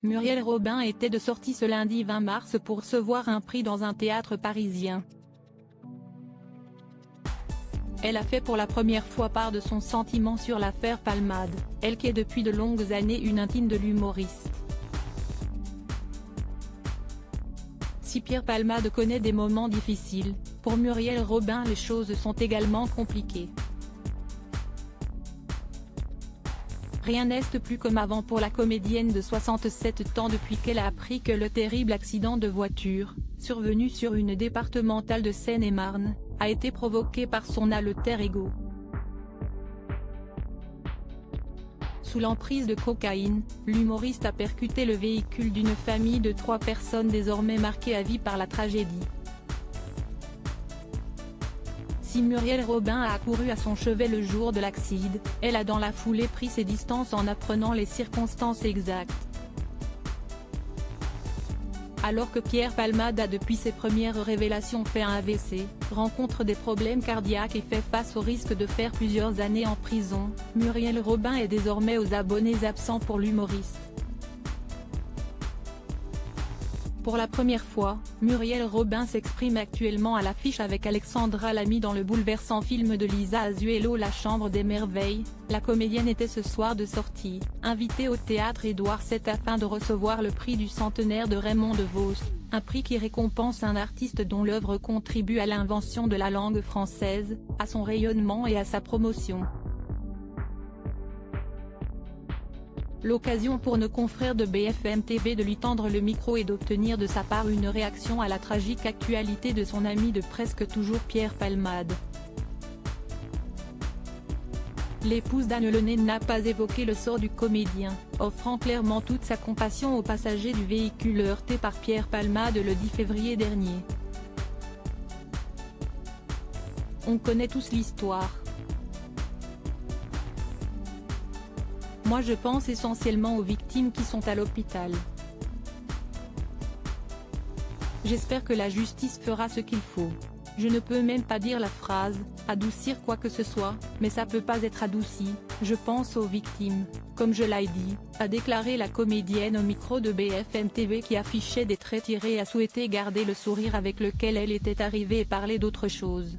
Muriel Robin était de sortie ce lundi 20 mars pour recevoir un prix dans un théâtre parisien. Elle a fait pour la première fois part de son sentiment sur l'affaire Palmade, elle qui est depuis de longues années une intime de l'humoriste. Si Pierre Palmade connaît des moments difficiles, pour Muriel Robin les choses sont également compliquées. Rien n'est plus comme avant pour la comédienne de 67 ans depuis qu'elle a appris que le terrible accident de voiture, survenu sur une départementale de Seine-et-Marne, a été provoqué par son alter ego. Sous l'emprise de cocaïne, l'humoriste a percuté le véhicule d'une famille de 3 personnes désormais marquées à vie par la tragédie. Si Muriel Robin a accouru à son chevet le jour de l'accident, elle a dans la foulée pris ses distances en apprenant les circonstances exactes. Alors que Pierre Palmade a depuis ses premières révélations fait un AVC, rencontre des problèmes cardiaques et fait face au risque de faire plusieurs années en prison, Muriel Robin est désormais aux abonnés absents pour l'humoriste. Pour la première fois, Muriel Robin s'exprime actuellement à l'affiche avec Alexandra Lamy dans le bouleversant film de Lisa Azuelo La Chambre des Merveilles. La comédienne était ce soir de sortie, invitée au théâtre Édouard VII afin de recevoir le prix du centenaire de Raymond DeVos, un prix qui récompense un artiste dont l'œuvre contribue à l'invention de la langue française, à son rayonnement et à sa promotion. L'occasion pour nos confrères de BFM TV de lui tendre le micro et d'obtenir de sa part une réaction à la tragique actualité de son ami de presque toujours Pierre Palmade. L'épouse d'Anne Lenné n'a pas évoqué le sort du comédien, offrant clairement toute sa compassion aux passagers du véhicule heurté par Pierre Palmade le 10 février dernier. On connaît tous l'histoire. Moi je pense essentiellement aux victimes qui sont à l'hôpital. J'espère que la justice fera ce qu'il faut. Je ne peux même pas dire la phrase « adoucir quoi que ce soit », mais ça peut pas être adouci, je pense aux victimes, comme je l'ai dit, a déclaré la comédienne au micro de BFM TV qui affichait des traits tirés et a souhaité garder le sourire avec lequel elle était arrivée et parler d'autre chose.